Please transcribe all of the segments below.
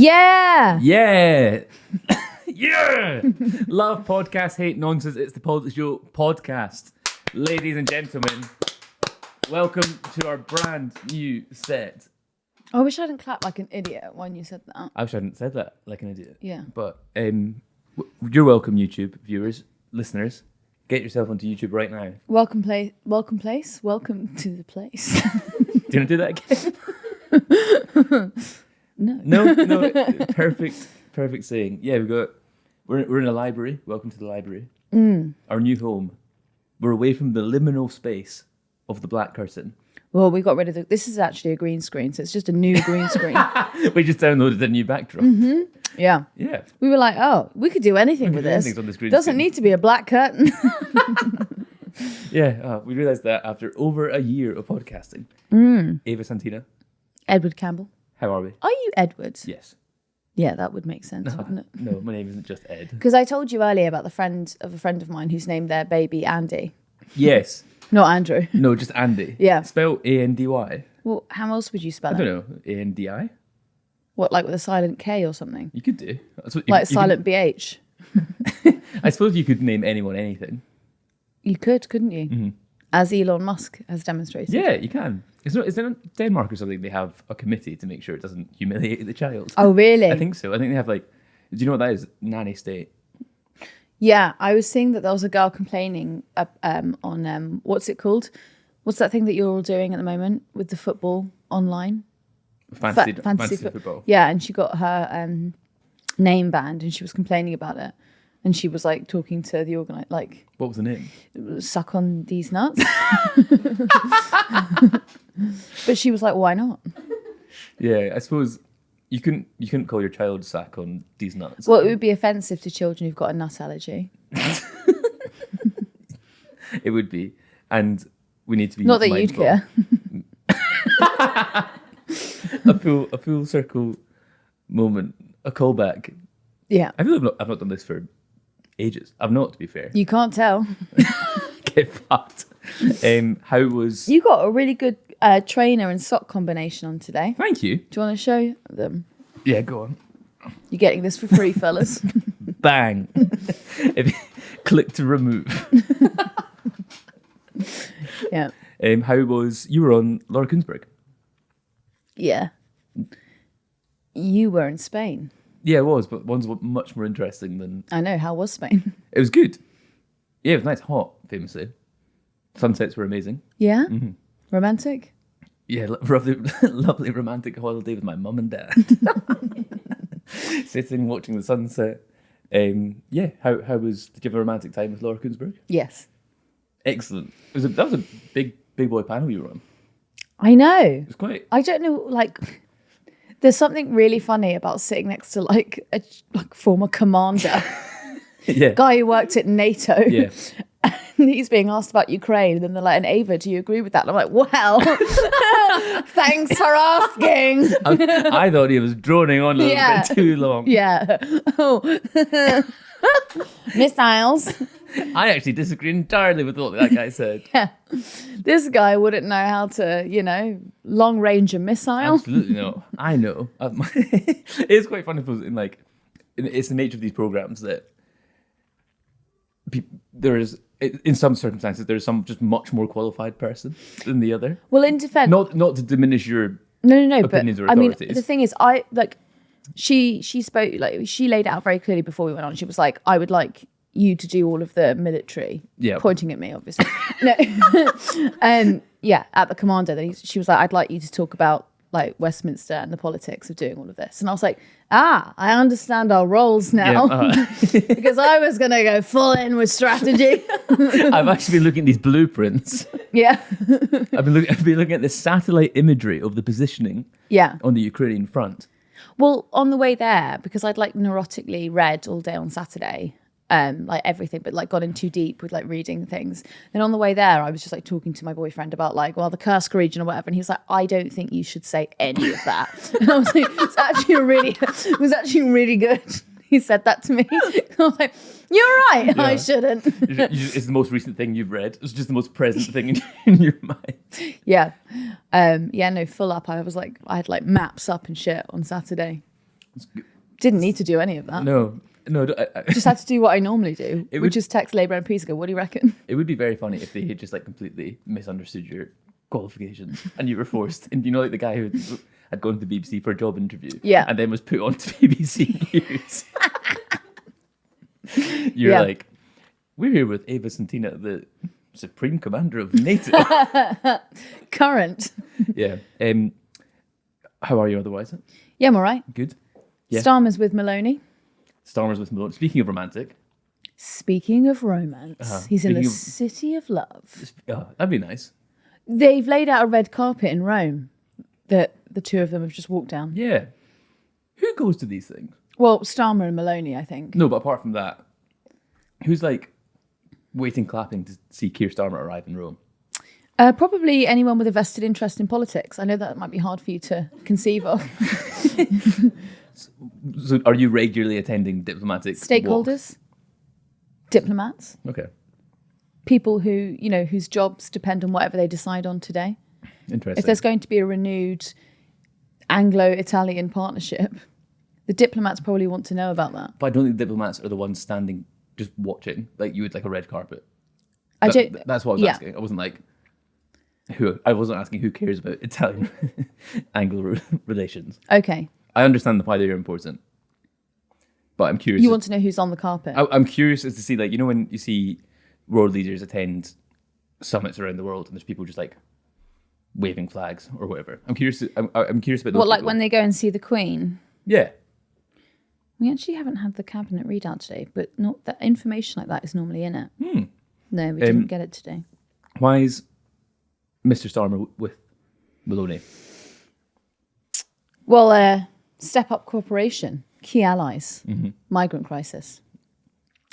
Yeah. Yeah. Yeah. Love podcast, hate nonsense. It's the PoliticsJOE podcast. Ladies and gentlemen, welcome to our brand new set. I wish I hadn't clapped like an idiot when you said that. I wish I hadn't said that like an idiot. Yeah. But you're welcome, YouTube viewers, listeners. Get yourself onto YouTube right now. Welcome to the place. Do you want to do that again? No. No. Perfect saying. Yeah, we're in a library. Welcome to the library. Our new home. We're away from the liminal space of the black curtain. Well, we got rid of this is actually a green screen, so it's just a new green screen. We just downloaded a new backdrop. Mm-hmm. Yeah. Yeah. We were like, oh, we could do anything with this. On this green Doesn't screen. need to be a black curtain. Yeah, we realised that after over a year of podcasting. Ava Santina. Edward Campbell. How are we? Are you Edward? Yes. Yeah, that would make sense, wouldn't it? No, my name isn't just Ed. Because I told you earlier about the friend of a friend of mine who's named their baby Andy. Yes. Not Andrew. No, just Andy. Yeah. Spell A-N-D-Y. Well, how else would you spell I it? don't know. A-N-D-I? What, like with a silent K or something? You could do. That's what Like silent BH? I suppose you could name anyone anything. You could, couldn't you? Mm-hmm. As Elon Musk has demonstrated. Yeah, you can. Is it in Denmark or something? They have a committee to make sure it doesn't humiliate the child. Oh, really? I think so. I think they have do you know what that is? Nanny state. Yeah, I was seeing that there was a girl complaining on what's it called? What's that thing that you're all doing at the moment with the football online? Fantasy football. Yeah, and she got her name banned, and she was complaining about it, and she was like talking to the organizer, like, What was the name? suck on these nuts. But she was like, why not? Yeah, I suppose you couldn't call your child sack on these nuts. Well, it would be offensive to children who've got a nut allergy. It would be, and we need to be Not that mindful. you'd care. a full circle moment, a callback. Yeah, I feel I've not done this for ages. I've not, to be fair. you can't tell. Get fucked. How was? You got a really good trainer and sock combination on today. Thank you. Do you want to show them? Yeah, go on. You're getting this for free, fellas. Bang. If you click to remove. Yeah. How was you were on Laura Kunzberg? Yeah. You were in Spain. Yeah, it was, but one's much more interesting than. I know. How was Spain? It was good. Yeah, it was nice, hot, famously. Sunsets were amazing. Yeah? Romantic? Yeah, lovely romantic holiday with my mum and dad. Sitting, watching the sunset. Yeah, how did you have a romantic time with Laura Kunzberg? Yes. Excellent. That was a big boy panel you were on. I know. It was quite. I don't know, there's something really funny about sitting next to a former commander, Yeah. guy who worked at NATO. Yeah. And he's being asked about Ukraine, and then they're like, and Ava, do you agree with that? And I'm like, well, thanks for asking. I thought he was droning on a little bit too long. Yeah. Oh. Missiles. I actually disagree entirely with what that guy said. Yeah. This guy wouldn't know how to, long range a missile. Absolutely not. I know. It's quite funny because it's the nature of these programs that there is, in some circumstances, there's some just much more qualified person than the other. Well, in defense, Not to diminish your no, opinions but or authorities. I mean, the thing is, she spoke, she laid it out very clearly before we went on. She was like, I would like you to do all of the military, pointing at me, obviously. No, yeah, at the commander. Then she was like, I'd like you to talk about Westminster and the politics of doing all of this. And I was like, I understand our roles now. Yeah, because I was going to go full in with strategy. I've actually been looking at these blueprints. Yeah. I've been looking at the satellite imagery of the positioning on the Ukrainian front. Well, on the way there, because I'd neurotically read all day on Saturday, everything, but gone in too deep with reading things. Then on the way there, I was just talking to my boyfriend about the Kursk region or whatever, and he was like, I don't think you should say any of that. And I was like, it was actually really good. He said that to me. I was like, you're right, I shouldn't. It's the most recent thing you've read. It's just the most present thing in your mind. Yeah. No, full up. I was I had maps up and shit on Saturday. Didn't need to do any of that. No. Just had to do what I normally do, It which would- is text Labour MPs and go, what do you reckon? It would be very funny if they had just like completely misunderstood your qualifications and you were forced. And you know, like the guy who had gone to the BBC for a job interview, Yeah. and then was put onto BBC News. You're Yeah. like, we're here with Ava Santina, the Supreme Commander of NATO. Current. Yeah. How are you otherwise? Yeah, I'm all right. Good. Yeah. Starmer's with Meloni. Starmer's with Meloni. Speaking of romantic, Speaking of romance, he's in the Speaking of- city of love. that'd be nice. They've laid out a red carpet in Rome that the two of them have just walked down. Yeah. Who goes to these things? Well, Starmer and Meloni, I think. No, but apart from that, who's like waiting, clapping to see Keir Starmer arrive in Rome? Probably anyone with a vested interest in politics. I know that might be hard for you to conceive of. So, are you regularly attending diplomatic Stakeholders, diplomats, walks? Okay, people who, you know, whose jobs depend on whatever they decide on today. interesting. If there's going to be a renewed Anglo-Italian partnership, the diplomats probably want to know about that. But I don't think diplomats are the ones standing just watching, like you would like a red carpet. That's what I was yeah. asking. I wasn't like I wasn't asking who cares about Italian Anglo relations. Okay. I understand why they're important, but I'm curious. You want to know who's on the carpet? I'm curious as to see, like, you know, when you see world leaders attend summits around the world and there's people just like waving flags or whatever. I'm curious. I'm curious about those What, like people. when they go and see the Queen? Yeah. We actually haven't had the cabinet readout today, but not that information like that is normally in it. No, we didn't get it today. Why is Mr. Starmer with Meloni? Well, step up cooperation, key allies, migrant crisis.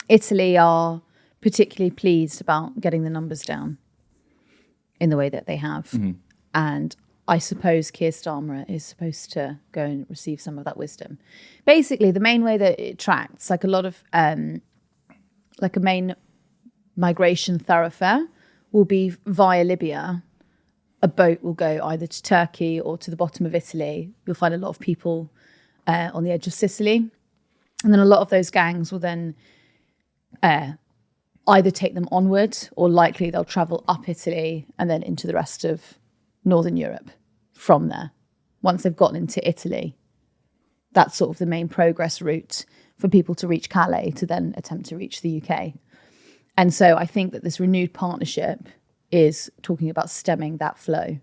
Italy are particularly pleased about getting the numbers down in the way that they have. And I suppose Keir Starmer is supposed to go and receive some of that wisdom. Basically, the main way that it tracks, like a lot of, like a main migration thoroughfare will be via Libya. A boat will go either to Turkey or to the bottom of Italy. You'll find a lot of people on the edge of Sicily. And then a lot of those gangs will then either take them onward or likely they'll travel up Italy and then into the rest of Northern Europe from there. Once they've gotten into Italy, that's sort of the main progress route for people to reach Calais to then attempt to reach the UK. And so I think that this renewed partnership is talking about stemming that flow,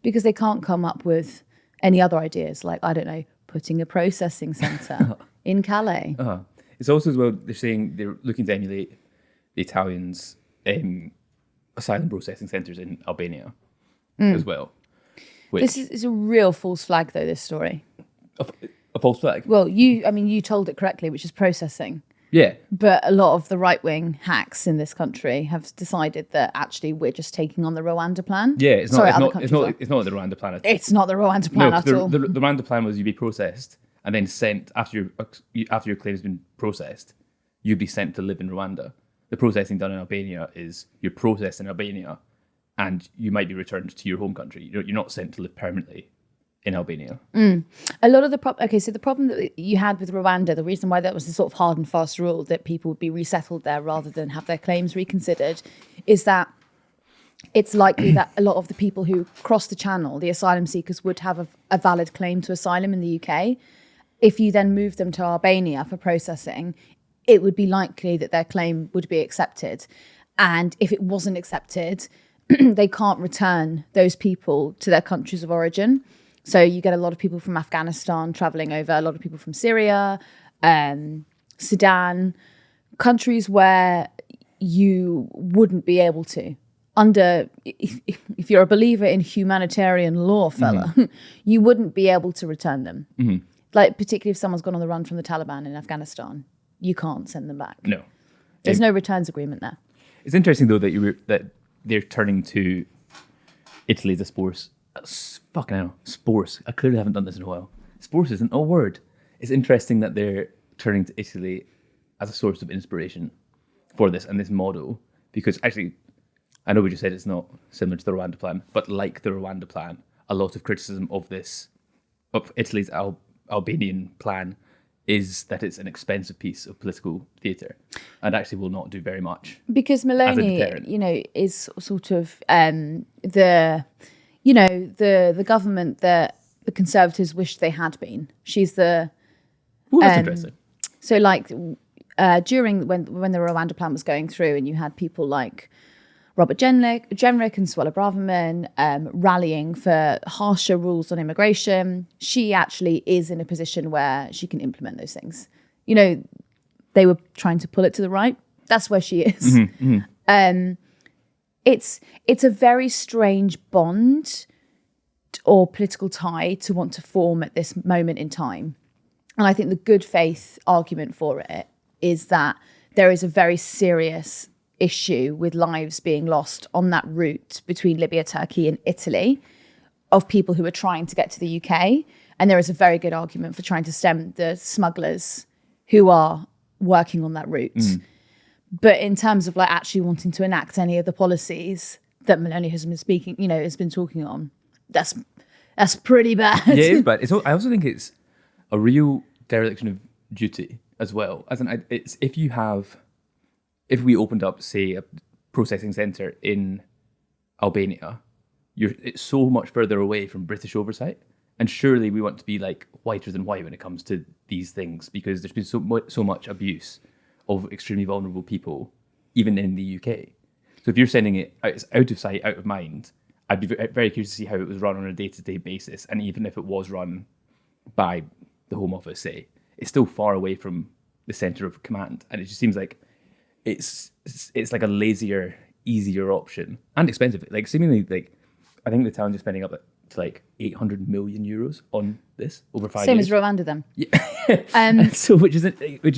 because they can't come up with any other ideas, like, I don't know, putting a processing centre in Calais. It's also as well, they're saying they're looking to emulate the Italians' asylum processing centres in Albania as well. Which, This is a real false flag, though, this story. a false flag. Well, you told it correctly, which is processing. Yeah. But a lot of the right-wing hacks in this country have decided that actually we're just taking on the Rwanda plan. Yeah, it's Sorry, not. other It's countries not. are. It's not the Rwanda plan. It's not the Rwanda plan No, at 'cause all. the Rwanda plan was you'd be processed and then sent after your claim's been processed, you'd be sent to live in Rwanda. The processing done in Albania is you're processed in Albania, and you might be returned to your home country. You're not sent to live permanently in Albania. A lot of the so the problem that you had with Rwanda, the reason why that was the sort of hard and fast rule that people would be resettled there rather than have their claims reconsidered, is that it's likely that a lot of the people who cross the channel, the asylum seekers, would have a valid claim to asylum in the UK. If you then move them to Albania for processing, it would be likely that their claim would be accepted. And if it wasn't accepted, they can't return those people to their countries of origin. So you get a lot of people from Afghanistan traveling over, a lot of people from Syria, Sudan, countries where you wouldn't be able to. If you're a believer in humanitarian law, fella, you wouldn't be able to return them. Like, particularly if someone's gone on the run from the Taliban in Afghanistan, you can't send them back. No. There's no returns agreement there. It's interesting though that they're turning to Italy as a spores. Fucking hell, spores. I clearly haven't done this in a while. Spores isn't a word. It's interesting that they're turning to Italy as a source of inspiration for this and this model, because actually, I know we just said it's not similar to the Rwanda plan, but like the Rwanda plan, a lot of criticism of Italy's Albanian plan is that it's an expensive piece of political theatre and actually will not do very much. Because Meloni, deterrent. is sort of the government that the Conservatives wished they had been. She's the... Ooh, that's interesting. So like during when the Rwanda plan was going through, and you had people like Robert Jenrick and Suella Braverman rallying for harsher rules on immigration, she actually is in a position where she can implement those things. They were trying to pull it to the right. That's where she is. Mm-hmm, mm-hmm. It's a very strange bond or political tie to want to form at this moment in time. And I think the good faith argument for it is that there is a very serious issue with lives being lost on that route between Libya, Turkey and Italy of people who are trying to get to the UK. And there is a very good argument for trying to stem the smugglers who are working on that route. Mm. But in terms of like actually wanting to enact any of the policies that Meloni has been speaking, has been talking on, that's pretty bad. Yeah, it is bad. I also think it's a real dereliction of duty as well. It's if we opened up, say, a processing centre in Albania, it's so much further away from British oversight. And surely we want to be like whiter than white when it comes to these things, because there's been so much abuse of extremely vulnerable people, even in the UK. So if you're sending it out of sight, out of mind, I'd be very curious to see how it was run on a day-to-day basis. And even if it was run by the Home Office, say, it's still far away from the centre of command. And it just seems like it's like a lazier, easier option and expensive. Like seemingly, like I think the town is spending up to like 800 million euros on this over 5 years. Same as Rwanda then. Yeah. So which is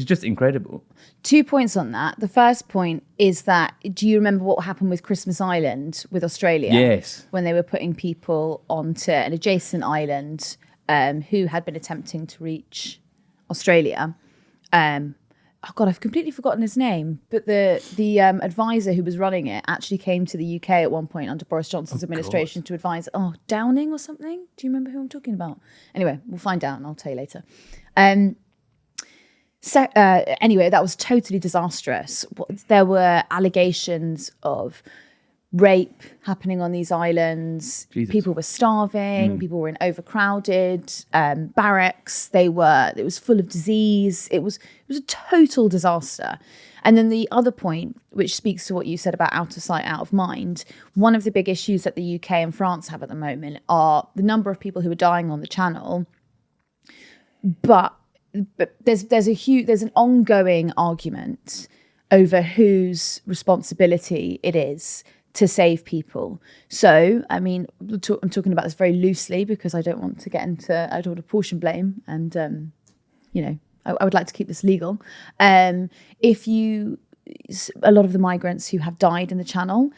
just incredible. 2 points on that. The first point is that, do you remember what happened with Christmas Island with Australia? Yes. When they were putting people onto an adjacent island who had been attempting to reach Australia. Oh God, I've completely forgotten his name. But the advisor who was running it actually came to the UK at one point under Boris Johnson's administration to advise. Oh, Downing or something? Do you remember who I'm talking about? Anyway, we'll find out and I'll tell you later. Anyway, that was totally disastrous. There were allegations of rape happening on these islands. Jesus. People were starving. People were in overcrowded barracks. It was full of disease. It was a total disaster. And then the other point, which speaks to what you said about out of sight, out of mind, one of the big issues that the UK and France have at the moment are the number of people who are dying on the Channel. But there's an ongoing argument over whose responsibility it is to save people. So, I mean, I'm talking about this very loosely because I don't want to portion blame, and I would like to keep this legal. A lot of the migrants who have died in the Channel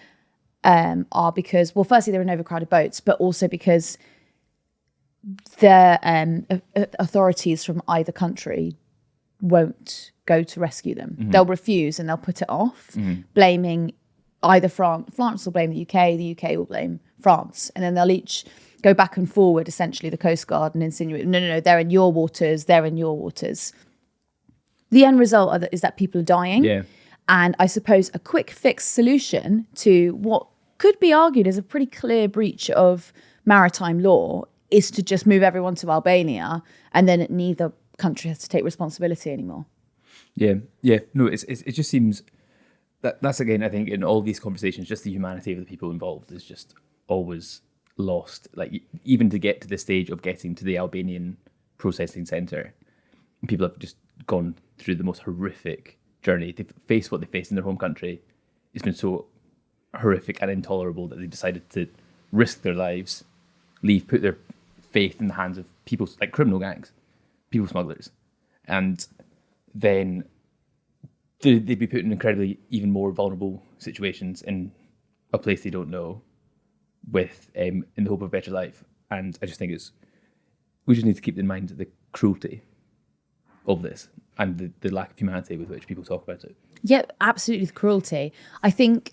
are because, well, firstly they're in overcrowded boats, but also because the authorities from either country won't go to rescue them. Mm-hmm. They'll refuse and they'll put it off, blaming either France will blame the UK will blame France, and then they'll each go back and forward, essentially, the Coast Guard, and insinuate, no, they're in your waters. The end result is that people are dying. Yeah. And I suppose a quick fix solution to what could be argued as a pretty clear breach of maritime law is to just move everyone to Albania, and then neither country has to take responsibility anymore. Yeah. No, it just seems... That's again, I think, in all these conversations, just the humanity of the people involved is just always lost. Like, even to get to the stage of getting to the Albanian processing centre, people have just gone through the most horrific journey. They've faced what they faced in their home country. It's been so horrific and intolerable that they decided to risk their lives, put their faith in the hands of people like criminal gangs, people smugglers, and then they'd be put in incredibly even more vulnerable situations in a place they don't know, with in the hope of a better life. And I just think we just need to keep in mind the cruelty of this and the lack of humanity with which people talk about it. Yeah, absolutely, the cruelty. I think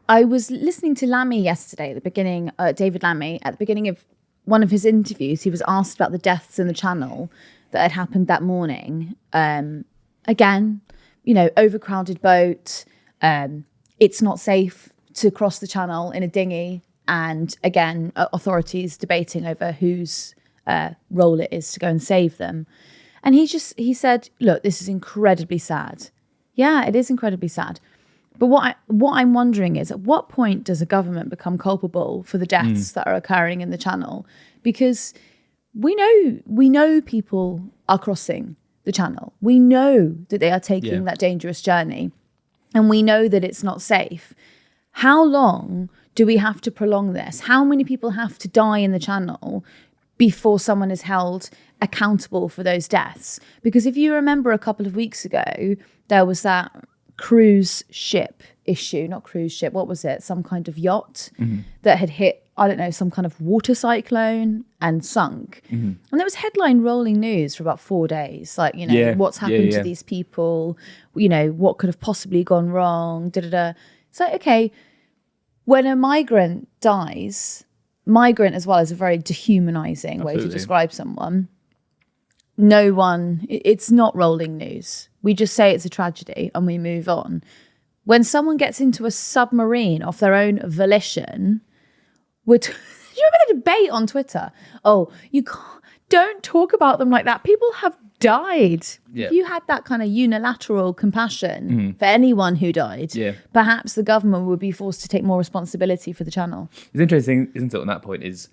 I was listening to Lammy yesterday at the beginning, David Lammy, at the beginning of one of his interviews, he was asked about the deaths in the Channel that had happened that morning. Again, overcrowded boat. It's not safe to cross the Channel in a dinghy. And again, authorities debating over whose role it is to go and save them. And he said, look, this is incredibly sad. Yeah, it is incredibly sad. But what I'm wondering is, at what point does a government become culpable for the deaths that are occurring in the Channel? Because we know people are crossing the Channel. We know that they are taking that dangerous journey, and we know that it's not safe. How long do we have to prolong this? How many people have to die in the Channel before someone is held accountable for those deaths? Because if you remember a couple of weeks ago, there was that cruise ship issue, not cruise ship, what was it? Some kind of yacht that had hit, I don't know, some kind of water cyclone and sunk. And there was headline rolling news for about 4 days. Like, what's happened to these people? What could have possibly gone wrong? It's like, okay, when a migrant dies, migrant as well is a very dehumanizing way to describe someone. It's not rolling news. We just say it's a tragedy and we move on. When someone gets into a submarine off their own volition, do you remember the debate on Twitter? Oh, don't talk about them like that. People have died. Yeah. If you had that kind of unilateral compassion for anyone who died, perhaps the government would be forced to take more responsibility for the Channel. It's interesting, isn't it, on that point, it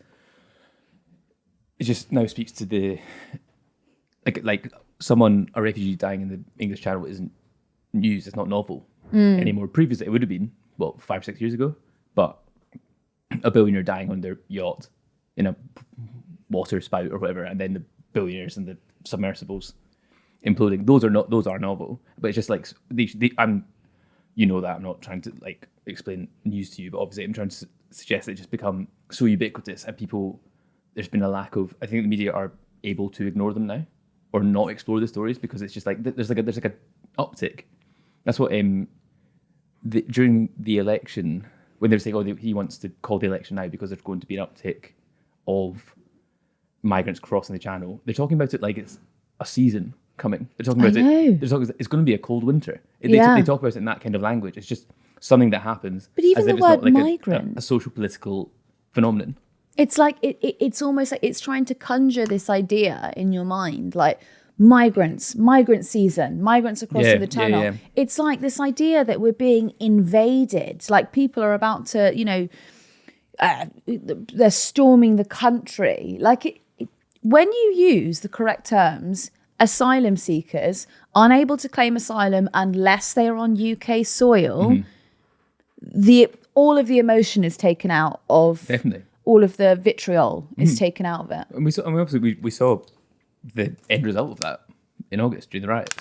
just now speaks to the like a refugee dying in the English Channel isn't news, it's not novel anymore. Previously it would have been 5 or 6 years ago, but a billionaire dying on their yacht in a water spout or whatever, and then the billionaires and the submersibles imploding, those are novel. But it's just like I'm not trying to like explain news to you, but obviously I'm trying to suggest that it's just become so ubiquitous, and there's been a lack of, I think the media are able to ignore them now or not explore the stories, because it's just like there's like a uptick. That's what during the election, when they're saying, he wants to call the election now because there's going to be an uptick of migrants crossing the Channel. They're talking about it like it's a season coming. They're talking about it. They're talking, it's going to be a cold winter. They talk about it in that kind of language. It's just something that happens. But even the word migrant, a social political phenomenon. It's like it's almost like it's trying to conjure this idea in your mind, like migrant season, migrants are crossing the Channel. Yeah. It's like this idea that we're being invaded, like people are about to, they're storming the country. Like when you use the correct terms, asylum seekers unable to claim asylum unless they are on UK soil, all of the emotion is taken out of. Definitely. All of the vitriol is taken out of it. And we saw the end result of that in August during the riots.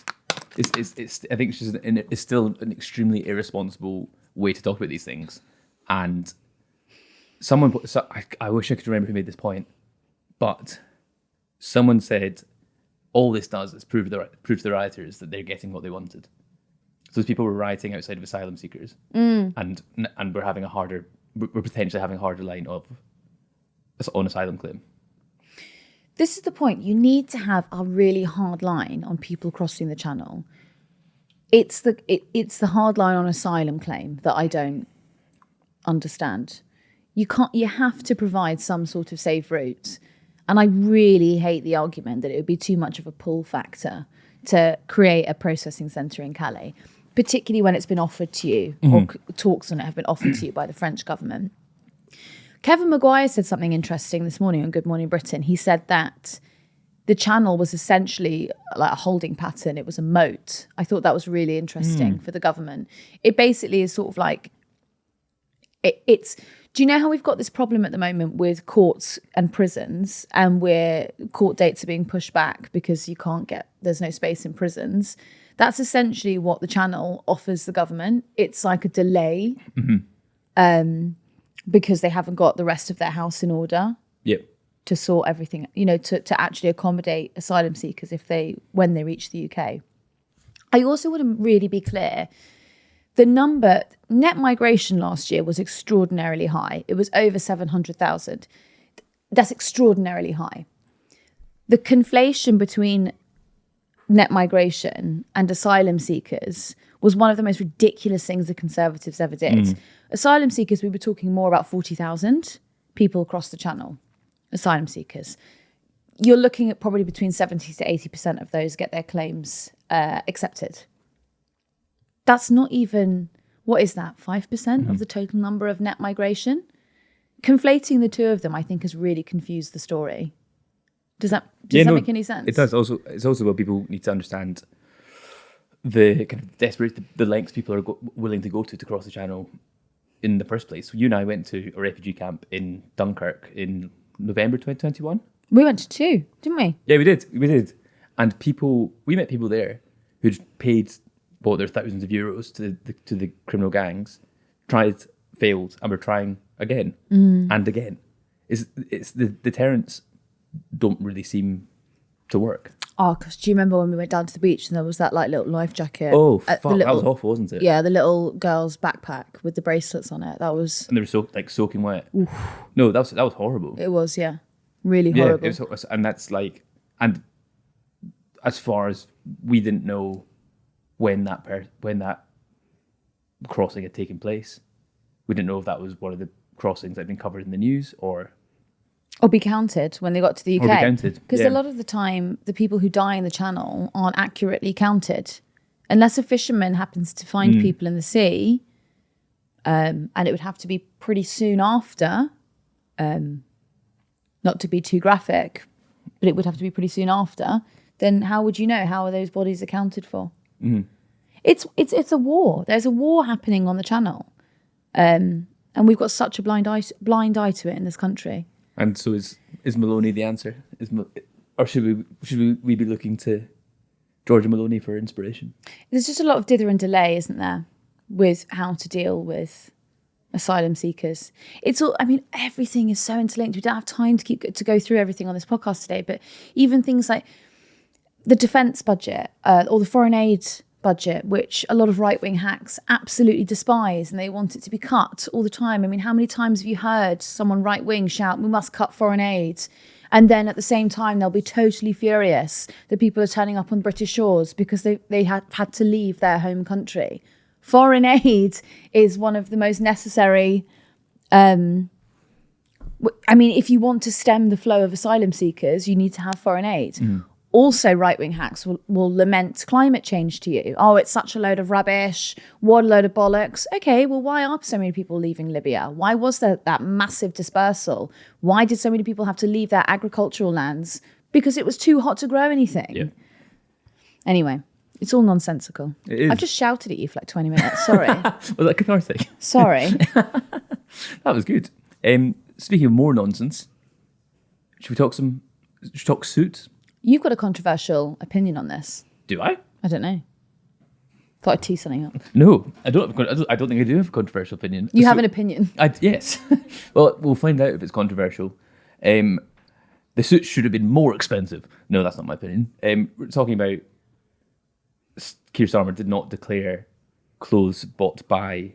I think it's still an extremely irresponsible way to talk about these things. And I wish I could remember who made this point, but someone said all this does is prove to the rioters that they're getting what they wanted. So those people were rioting outside of asylum seekers, and we're potentially having a harder line on asylum claim. This is the point. You need to have a really hard line on people crossing the Channel. It's the hard line on asylum claim that I don't understand. You have to provide some sort of safe route. And I really hate the argument that it would be too much of a pull factor to create a processing centre in Calais, particularly when it's been offered to you, or talks on it have been offered to you by the French government. Kevin Maguire said something interesting this morning on Good Morning Britain. He said that the Channel was essentially like a holding pattern. It was a moat. I thought that was really interesting for the government. It basically is sort of like, do you know how we've got this problem at the moment with courts and prisons, and where court dates are being pushed back because there's no space in prisons? That's essentially what the Channel offers the government. It's like a delay. Because they haven't got the rest of their house in order to sort everything, to actually accommodate asylum seekers when they reach the UK. I also want to really be clear. The net migration last year was extraordinarily high. It was over 700,000. That's extraordinarily high. The conflation between net migration and asylum seekers was one of the most ridiculous things the Conservatives ever did. Asylum seekers, we were talking more about 40,000 people across the channel. Asylum seekers. You're looking at probably between 70 to 80% of those get their claims accepted. That's not even, what is that, 5% of the total number of net migration? Conflating the two of them, I think, has really confused the story. Does that make any sense? It does. It's also what people need to understand the kind of the lengths people are willing to go to cross the channel in the first place. You and I went to a refugee camp in Dunkirk in November 2021. We went to two, didn't we? Yeah, we did. And we met people there who'd paid their thousands of euros to the criminal gangs, tried, failed, and were trying again and again. It's the deterrents don't really seem to work. Oh, because do you remember when we went down to the beach and there was that like little life jacket? Oh, fuck, that was awful, wasn't it? Yeah, the little girl's backpack with the bracelets on it. That was... And they were soaking wet. Oof. No, that was horrible. It was, yeah. Really horrible. Yeah, it was, and that's like... And as far as we didn't know when that crossing had taken place, we didn't know if that was one of the crossings that had been covered in the news or be counted when they got to the UK. Or be counted, because a lot of the time, the people who die in the channel aren't accurately counted. Unless a fisherman happens to find people in the sea, and it would have to be pretty soon after, not to be too graphic, but it would have to be pretty soon after, then how would you know? How are those bodies accounted for? It's a war. There's a war happening on the channel. And we've got such a blind eye to it in this country. And so is Meloni the answer? Or should we be looking to Georgia Meloni for inspiration? There's just a lot of dither and delay, isn't there, with how to deal with asylum seekers. It's all, I mean, everything is so interlinked. We don't have time to go through everything on this podcast today, but even things like the defence budget or the foreign aid budget, which a lot of right-wing hacks absolutely despise and they want it to be cut all the time. I mean, how many times have you heard someone right-wing shout, we must cut foreign aid? And then at the same time, they'll be totally furious that people are turning up on British shores because they had to leave their home country. Foreign aid is one of the most necessary... I mean, if you want to stem the flow of asylum seekers, you need to have foreign aid. Also, right-wing hacks will lament climate change to you. Oh, it's such a load of rubbish. What a load of bollocks. Okay, well, why are so many people leaving Libya? Why was there that massive dispersal? Why did so many people have to leave their agricultural lands? Because it was too hot to grow anything. Yeah. Anyway, it's all nonsensical. It is. I've just shouted at you for like 20 minutes. Sorry. Was that cathartic? Sorry. That was good. Speaking of more nonsense, should we talk suits? You've got a controversial opinion on this. Do I? I don't know. Thought I'd tee something up. No, I don't. I don't think I do have a controversial opinion. You have an opinion. Yes. Well, we'll find out if it's controversial. The suits should have been more expensive. No, that's not my opinion. We're talking about Keir Starmer did not declare clothes bought by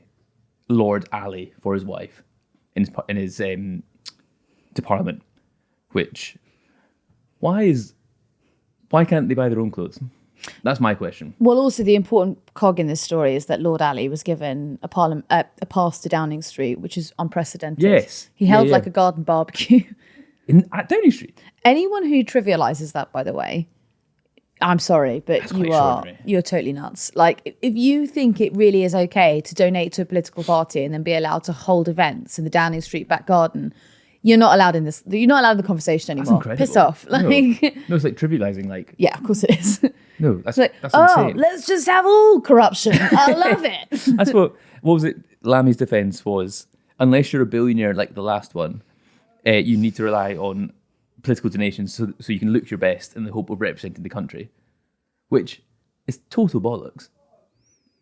Lord Ali for his wife in his to Parliament. Which, why can't they buy their own clothes? That's my question. Well, also the important cog in this story is that Lord Ali was given a pass to Downing Street, which is unprecedented. Yes. He held like a garden barbecue. At Downing Street? Anyone who trivialises that, by the way, I'm sorry, but you're totally nuts. Like, if you think it really is okay to donate to a political party and then be allowed to hold events in the Downing Street back garden, you're not allowed in this. You're not allowed in the conversation anymore. That's incredible. Piss off. No, it's like trivialising. Like, yeah, of course it is. No, that's like, that's insane. Let's just have all corruption. I love it. That's what was it? Lammy's defence was, unless you're a billionaire like the last one, you need to rely on political donations so you can look your best in the hope of representing the country, which is total bollocks.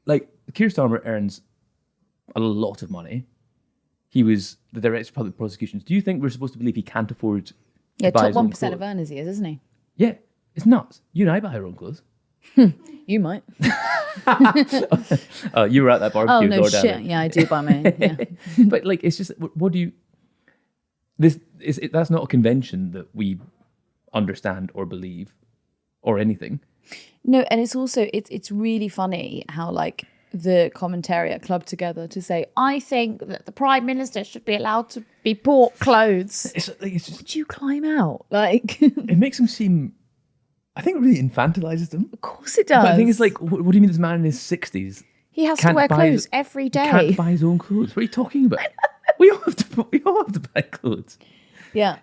Like, Keir Starmer earns a lot of money. He was the Director of Public Prosecutions. Do you think we're supposed to believe he can't afford to buy top his own 1% clothes? of earners he is, isn't he? Yeah, it's nuts. You and I buy our own clothes. You might. You were at that barbecue. Oh, no shit. Yeah, I do buy my own. Yeah. But, like, it's just, what do you... That's not a convention that we understand or believe or anything. No, and it's also it's really funny how like the commentariat clubbed together to say, I think that the Prime Minister should be allowed to be bought clothes. It's just, Would you climb out? Like, it makes him seem, I think it really infantilizes them. of course it does. But I think it's like, what do you mean this man in his 60s he has to wear clothes every day. can't buy his own clothes? What are you talking about? we all have to buy clothes. Yeah.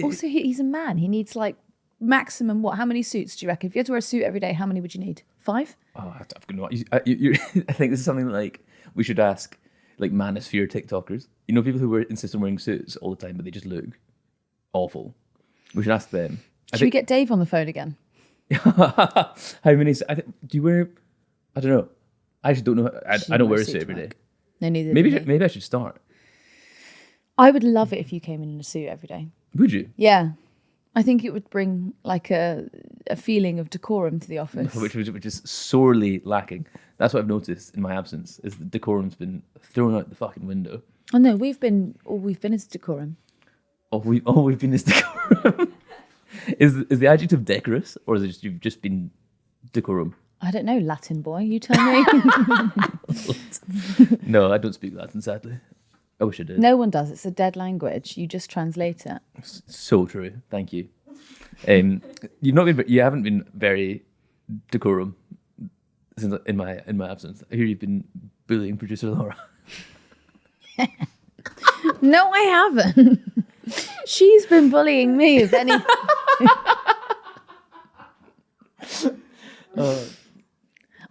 Also, he's a man. He needs like maximum what? How many suits do you reckon? If you had to wear a suit every day, how many would you need? 5? Oh, I've got no. I think this is something like we should ask like manosphere TikTokers. You know, people who insist on wearing suits all the time, but they just look awful. We should ask them. Should we get Dave on the phone again? How many? Do you wear? I don't know. I actually don't know. I don't wear a suit every day. No, neither. Maybe I should start. I would love it if you came in a suit every day. Would you? Yeah. I think it would bring like a feeling of decorum to the office. Which is sorely lacking. That's what I've noticed in my absence, is that decorum's been thrown out the fucking window. Oh no, we've been is decorum. All we've been is decorum. Is the adjective decorous, or is it just you've just been decorum? I don't know, Latin boy, you tell me. No, I don't speak Latin, sadly. I wish I did. No one does. It's a dead language. You just translate it. So true. Thank you. You haven't been very decorum since in my absence. I hear you've been bullying producer Laura. No, I haven't. She's been bullying me, if any.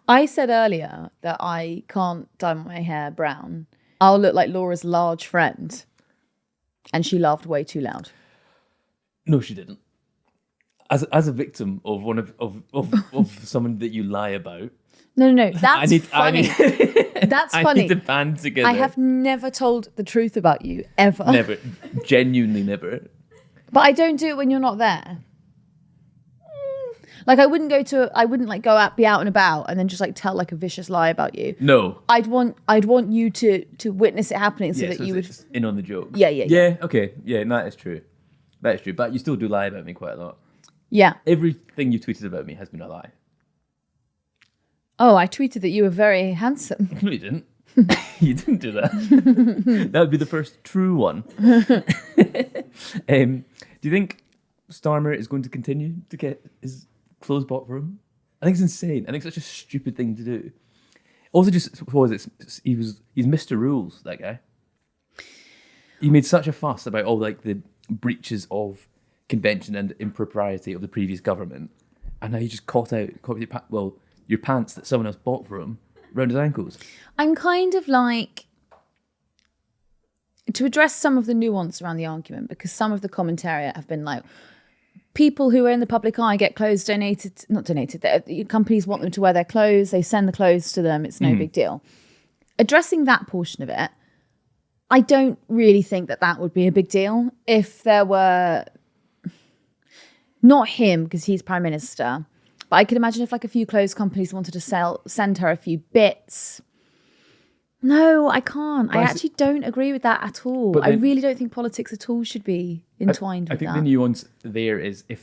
I said earlier that I can't dye my hair brown. I'll look like Laura's large friend. And she laughed way too loud. No, she didn't. As a victim of one of someone that you lie about. No. That's funny. That's funny. I need to band together. I have never told the truth about you, ever. Never. Genuinely never. But I don't do it when you're not there. Like I wouldn't like go out, be out and about and then just like tell like a vicious lie about you. No. I'd want you to witness it happening so that you would in on the joke. Yeah. Okay. Yeah, no, that is true. That is true. But you still do lie about me quite a lot. Yeah. Everything you tweeted about me has been a lie. Oh, I tweeted that you were very handsome. No, you didn't. You didn't do that. That would be the first true one. Do you think Starmer is going to continue to get his clothes bought for him? I think it's insane. I think it's such a stupid thing to do. Also, he's Mr. Rules, that guy. He made such a fuss about all like the breaches of convention and impropriety of the previous government, and now he just caught your pants that someone else bought for him around his ankles. I'm kind of like, to address some of the nuance around the argument, because some of the commentariat have been like, people who are in the public eye get clothes not donated. Companies want them to wear their clothes. They send the clothes to them. It's no big deal. Addressing that portion of it, I don't really think that would be a big deal if there were, not him because he's Prime Minister, but I could imagine if like a few clothes companies wanted to send her a few bits. No, I can't. I actually don't agree with that at all. I really don't think politics at all should be entwined with that. I think the nuance there is if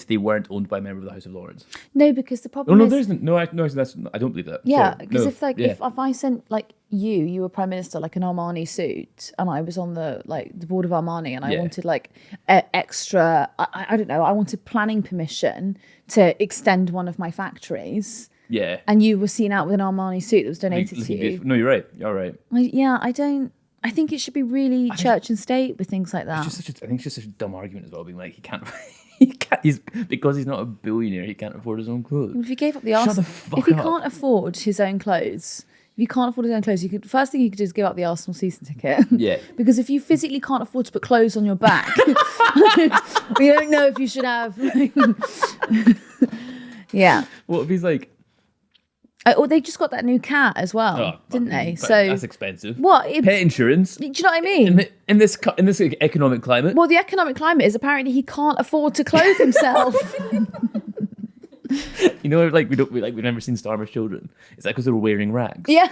they weren't owned by a member of the House of Lords. No, because the problem is... there isn't. No, I don't believe that. Yeah, because if I sent like you were Prime Minister, like an Armani suit, and I was on the board of Armani, and I wanted like extra, I don't know, I wanted planning permission to extend one of my factories. Yeah. And you were seen out with an Armani suit that was donated to you. No, you're right. You're right. I think it should be really church and state with things like that. I think it's just such a dumb argument as well, being like, he can't, because he's not a billionaire, he can't afford his own clothes. If he gave up the arse, if he can't afford his own clothes, first thing you could do is give up the Arsenal season ticket. Yeah. Because if you physically can't afford to put clothes on your back, we don't know if you should have. Yeah. What if he's like, they just got that new cat as well, didn't they? So that's expensive. What? Pet insurance. Do you know what I mean? In this economic climate. Well, the economic climate is apparently he can't afford to clothe himself. You know, like we've never seen Starmer's children. Is that because they were wearing rags? Yeah.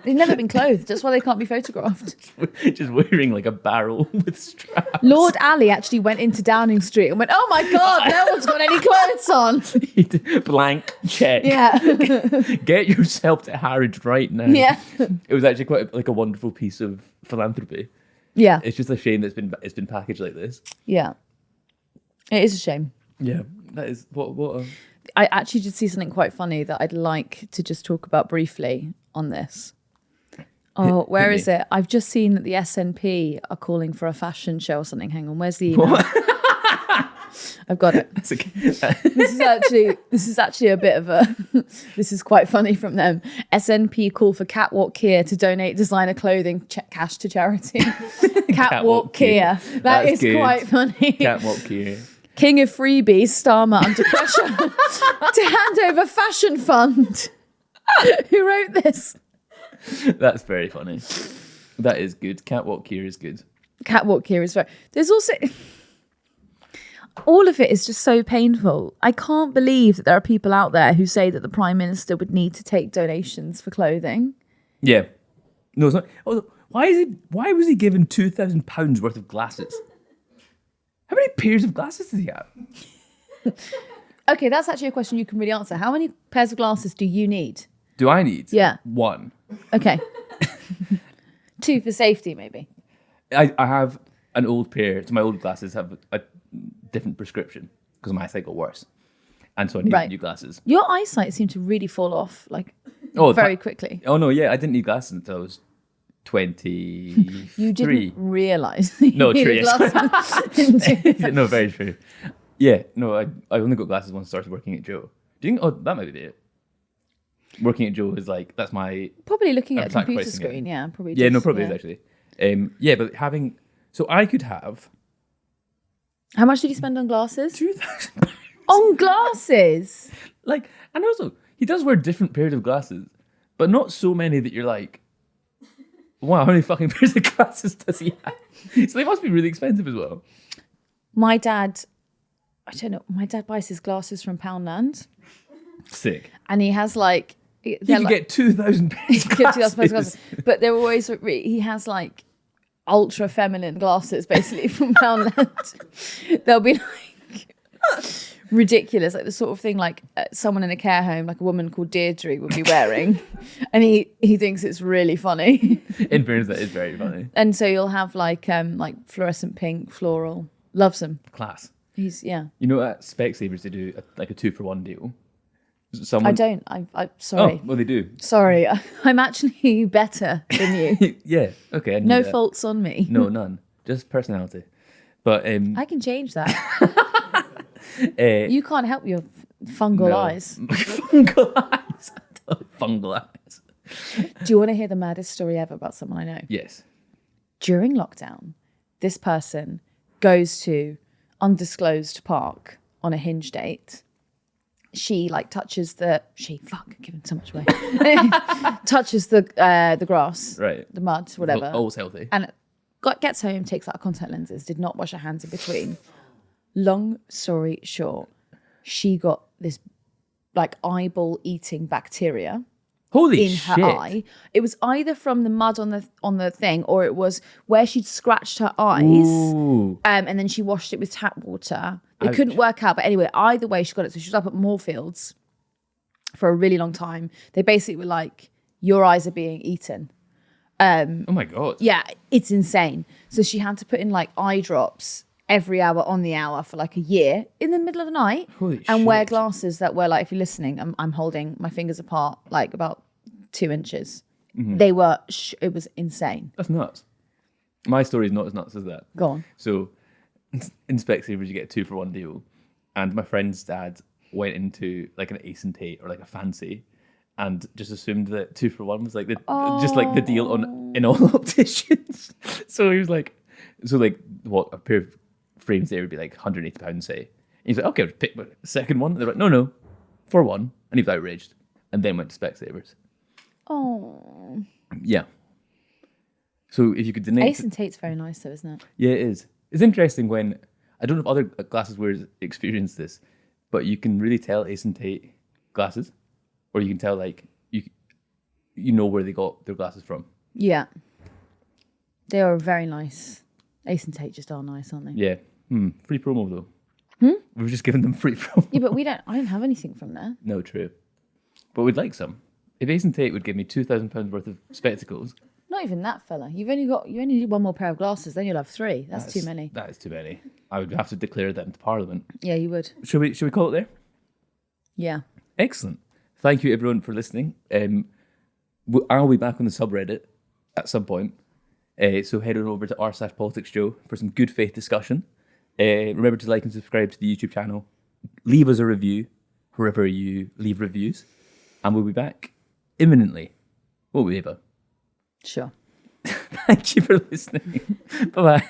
They've never been clothed. That's why they can't be photographed. Just wearing like a barrel with straps. Lord Ali actually went into Downing Street and went, "Oh my God, no one's got any clothes on." Blank check. Yeah. Get yourself to Harrods right now. Yeah. It was actually quite like a wonderful piece of philanthropy. Yeah. It's just a shame that it's been packaged like this. Yeah. It is a shame. Yeah, that is what. I actually did see something quite funny that I'd like to just talk about briefly on this. Oh, where is it? I've just seen that the SNP are calling for a fashion show or something. Hang on, where's the email? I've got it. That's okay. This is actually a bit of a. This is quite funny from them. SNP call for Catwalk Keir to donate designer clothing cash to charity. Catwalk Keir. That is good. Quite funny. Catwalk Keir. King of freebies, Starmer under pressure to hand over fashion fund. Who wrote this? That's very funny. That is good. Catwalk Keir is good. Catwalk Keir is very. There's also. All of it is just so painful. I can't believe that there are people out there who say that the Prime Minister would need to take donations for clothing. Yeah. No, it's not. Oh, why was he given £2,000 worth of glasses? How many pairs of glasses does he have? Okay, that's actually a question you can really answer. How many pairs of glasses do you need? Do I need? Yeah. 1. Okay. 2 for safety, maybe. I have an old pair. So my old glasses have a different prescription because my eyesight got worse. And so I need new glasses. Your eyesight seemed to really fall off very quickly. Oh, no, yeah. I didn't need glasses until I was 23. You didn't realise. No, true. Yes. No, very true. Yeah, no, I only got glasses once I started working at Joe. Do you think? Oh, that might be it. Working at Joe is that's my probably looking at a computer screen. Yeah, probably. Yeah, no, probably is actually. Yeah, but having I could have. How much did you spend on glasses? £2,000 on glasses. And also he does wear different pairs of glasses, but not so many that you're like, wow, how many fucking pairs of glasses does he have? So they must be really expensive as well. My dad, I don't know. My dad buys his glasses from Poundland. Sick. And he has you can get 2,000 pairs of glasses. But they're always, he has ultra feminine glasses basically from Poundland. They'll be ridiculous, the sort of thing someone in a care home, a woman called Deirdre would be wearing. And he thinks it's really funny. In fairness, that is very funny. And so you'll have fluorescent pink, floral. Loves them. Class. He's, yeah. You know at Specsavers they do a 2-for-1 deal. I don't. I'm sorry. Oh, well, they do. Sorry, I'm actually better than you. Yeah. Okay. No faults on me. No, none. Just personality. But I can change that. You can't help your fungal eyes. Fungal eyes. Fungal eyes. Do you want to hear the maddest story ever about someone I know? Yes. During lockdown, this person goes to undisclosed park on a Hinge date. She touches giving so much away. Touches the grass, right? The mud, whatever. All's healthy. And gets home, takes out contact lenses. Did not wash her hands in between. Long story short, she got this eyeball eating bacteria. Holy in shit. her eye. It was either from the mud on the thing, or it was where she'd scratched her eyes. Ooh. And then she washed it with tap water. It couldn't work out, but anyway, either way she got it. So she was up at Moorfields for a really long time. They basically were like, your eyes are being eaten. Oh my God. Yeah, it's insane. So she had to put in eye drops every hour on the hour for a year in the middle of the night. Holy and shit. Wear glasses that were if you're listening, I'm holding my fingers apart about 2 inches. Mm-hmm. They were, it was insane. That's nuts. My story is not as nuts as that. Go on. So in Specsavers you get a 2-for-1 deal, and my friend's dad went into an Ace and Tate or a fancy and just assumed that 2-for-1 was the deal in all opticians. So he was what, a pair of frames there would be £180 say. And he's like, okay, I'll pick my second one. And they're like, no, for one. And he was outraged. And then went to Specsavers. Oh. Yeah. So if you could donate... Ace and Tate's very nice though, isn't it? Yeah, it is. It's interesting when... I don't know if other glasses wearers experience this, but you can really tell Ace and Tate glasses. Or you can tell you know where they got their glasses from. Yeah. They are very nice. Ace and Tate just are nice, aren't they? Yeah. Free promo though. We've just given them free promo. Yeah, but I don't have anything from there. No, true. But we'd like some. If Ace and Tate would give me £2,000 worth of spectacles. Not even that, fella. You only need one more pair of glasses, then you'll have 3. That's too many. That is too many. I would have to declare them to Parliament. Yeah, you would. Should we call it there? Yeah. Excellent. Thank you everyone for listening. I'll be back on the subreddit at some point. So head on over to r/PoliticsJOE for some good faith discussion. Remember to like and subscribe to the YouTube channel. Leave us a review wherever you leave reviews. And we'll be back imminently. Won't we, Eva? Sure. Thank you for listening. Bye-bye.